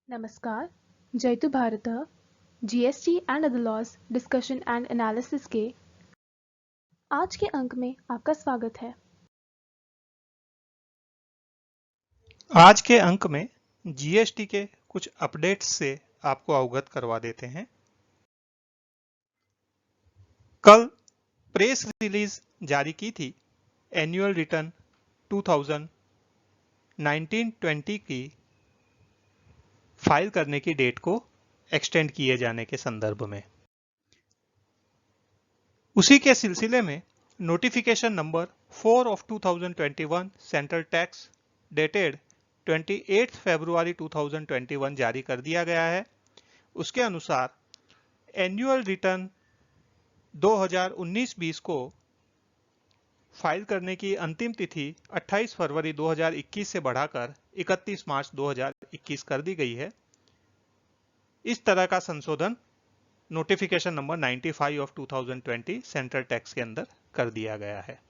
नमस्कार, जयतु भारतः GST and other laws discussion and analysis के आज के अंक में आपका स्वागत है। आज के अंक में जीएसटी के कुछ अपडेट्स से आपको अवगत करवा देते हैं। कल प्रेस रिलीज जारी की थी एनुअल रिटर्न 2019-20 की फाइल करने की डेट को एक्सटेंड किए जाने के संदर्भ में। उसी के सिलसिले में notification number 4 of 2021 central tax dated 28 फरवरी 2021 जारी कर दिया गया है। उसके अनुसार एनुअल रिटर्न 2019-20 को फाइल करने की अंतिम तिथि 28 फरवरी 2021 से बढ़ाकर 31 मार्च 2021 कर दी गई है। इस तरह का संशोधन notification number 95 of 2020 central tax के अंदर कर दिया गया है।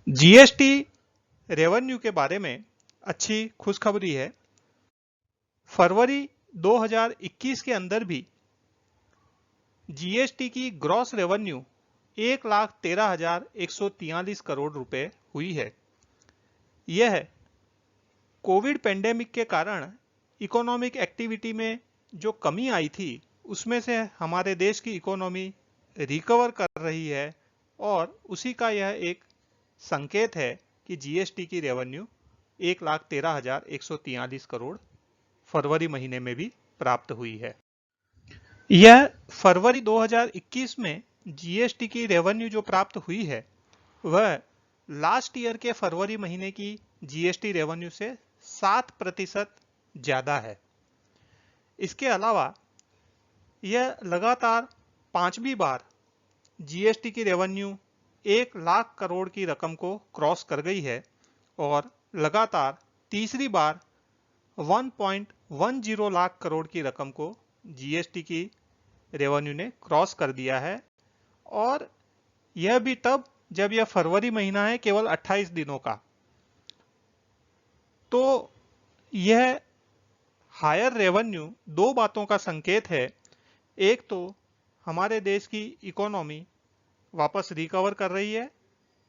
जीएसटी रेवेन्यू के बारे में अच्छी खुशखबरी है। फरवरी 2021 के अंदर भी जीएसटी की ग्रॉस रेवेन्यू 1,13,143 करोड़ रुपए हुई है। यह कोविड पेंडेमिक के कारण इकोनॉमिक एक्टिविटी में जो कमी आई थी उसमें से हमारे देश की इकोनॉमी रिकवर कर रही है और उसी का यह एक संकेत है कि जीएसटी की रेवेन्यू 1,13,143 करोड़ फरवरी महीने में भी प्राप्त हुई है। यह फरवरी 2021 में जीएसटी की रेवेन्यू जो प्राप्त हुई है वह लास्ट ईयर के फरवरी महीने की जीएसटी रेवेन्यू से 7% ज्यादा है। इसके अलावा यह लगातार पांचवी बार जीएसटी की रेवेन्यू 1 लाख करोड़ की रकम को क्रॉस कर गई है और लगातार तीसरी बार 1.10 लाख करोड़ की रकम को जीएसटी की रेवेन्यू ने क्रॉस कर दिया है। और यह भी तब जब यह फरवरी महीना है, केवल 28 दिनों का। तो यह हायर रेवेन्यू दो बातों का संकेत है। एक तो हमारे देश की इकोनॉमी वापस रिकवर कर रही है,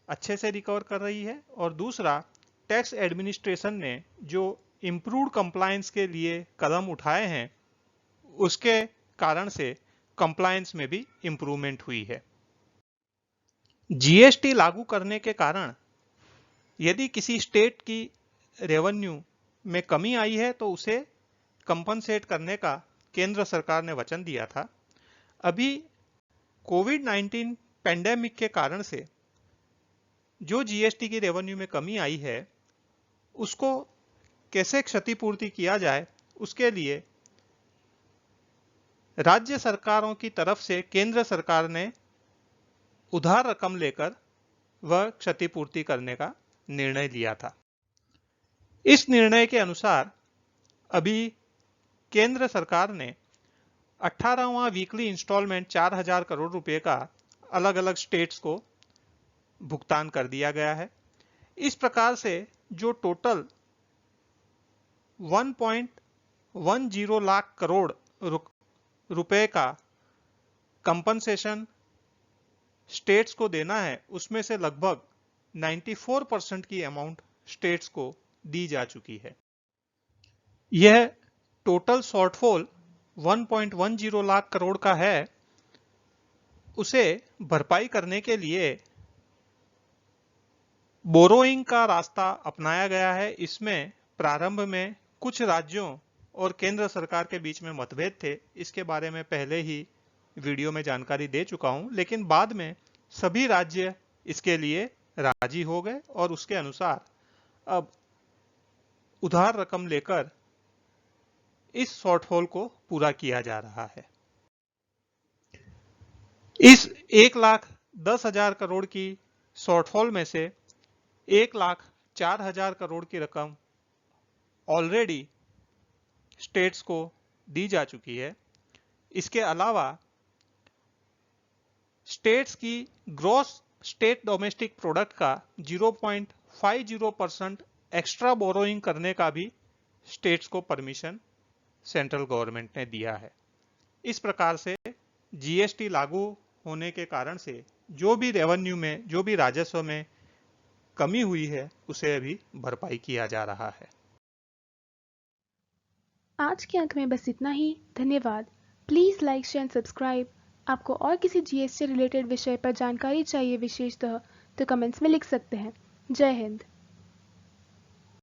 अच्छे से रिकवर कर रही है, और दूसरा टैक्स एडमिनिस्ट्रेशन ने जो इम्प्रूव्ड कंप्लायंस के लिए कदम उठाए हैं उसके कारण से कंप्लायंस में भी इंप्रूवमेंट हुई है। जीएसटी लागू करने के कारण यदि किसी स्टेट की रेवेन्यू में कमी आई है तो उसे कंपनसेट करने का केंद्र सरकार ने वचन दिया था। अभी कोविड-19 पेंडेमिक के कारण से जो जीएसटी की रेवेन्यू में कमी आई है उसको कैसे क्षतिपूर्ति किया जाए, उसके लिए राज्य सरकारों की तरफ से केंद्र सरकार ने उधार रकम लेकर वह क्षतिपूर्ति करने का निर्णय लिया था। इस निर्णय के अनुसार अभी केंद्र सरकार ने 18वां वीकली इंस्टॉलमेंट 4,000 करोड़ रुपए का अलग अलग स्टेट्स को भुगतान कर दिया गया है। इस प्रकार से जो टोटल 1.10 लाख करोड़ रुपए का कंपनसेशन स्टेट्स को देना है, उसमें से लगभग 94% की अमाउंट स्टेट्स को दी जा चुकी है। यह टोटल शॉर्टफॉल 1.10 लाख करोड़ का है। उसे भरपाई करने के लिए बोरोइंग का रास्ता अपनाया गया है। इसमें प्रारंभ में कुछ राज्यों और केंद्र सरकार के बीच में मतभेद थे, इसके बारे में पहले ही वीडियो में जानकारी दे चुका हूं, लेकिन बाद में सभी राज्य इसके लिए राजी हो गए और उसके अनुसार अब उधार रकम लेकर इस शॉर्टफॉल को पूरा किया जा रहा है। इस 1,10,000 करोड़ की शॉर्टफॉल में से 1,04,000 करोड़ की रकम ऑलरेडी स्टेट्स को दी जा चुकी है। इसके अलावा स्टेट्स की ग्रॉस स्टेट डोमेस्टिक प्रोडक्ट का 0.50% एक्स्ट्रा बोरोइंग करने का भी स्टेट्स को परमिशन सेंट्रल गवर्नमेंट ने दिया है। इस प्रकार से जीएसटी लागू होने के कारण से जो भी रेवेन्यू में, जो भी राजस्व में कमी हुई है, उसे अभी भरपाई किया जा रहा है। आज के अंक में बस इतना ही। धन्यवाद। Please like, share and subscribe. आपको और किसी जीएसटी रिलेटेड विषय पर जानकारी चाहिए विशेषतः तो कमेंट्स में लिख सकते हैं। जय हिंद।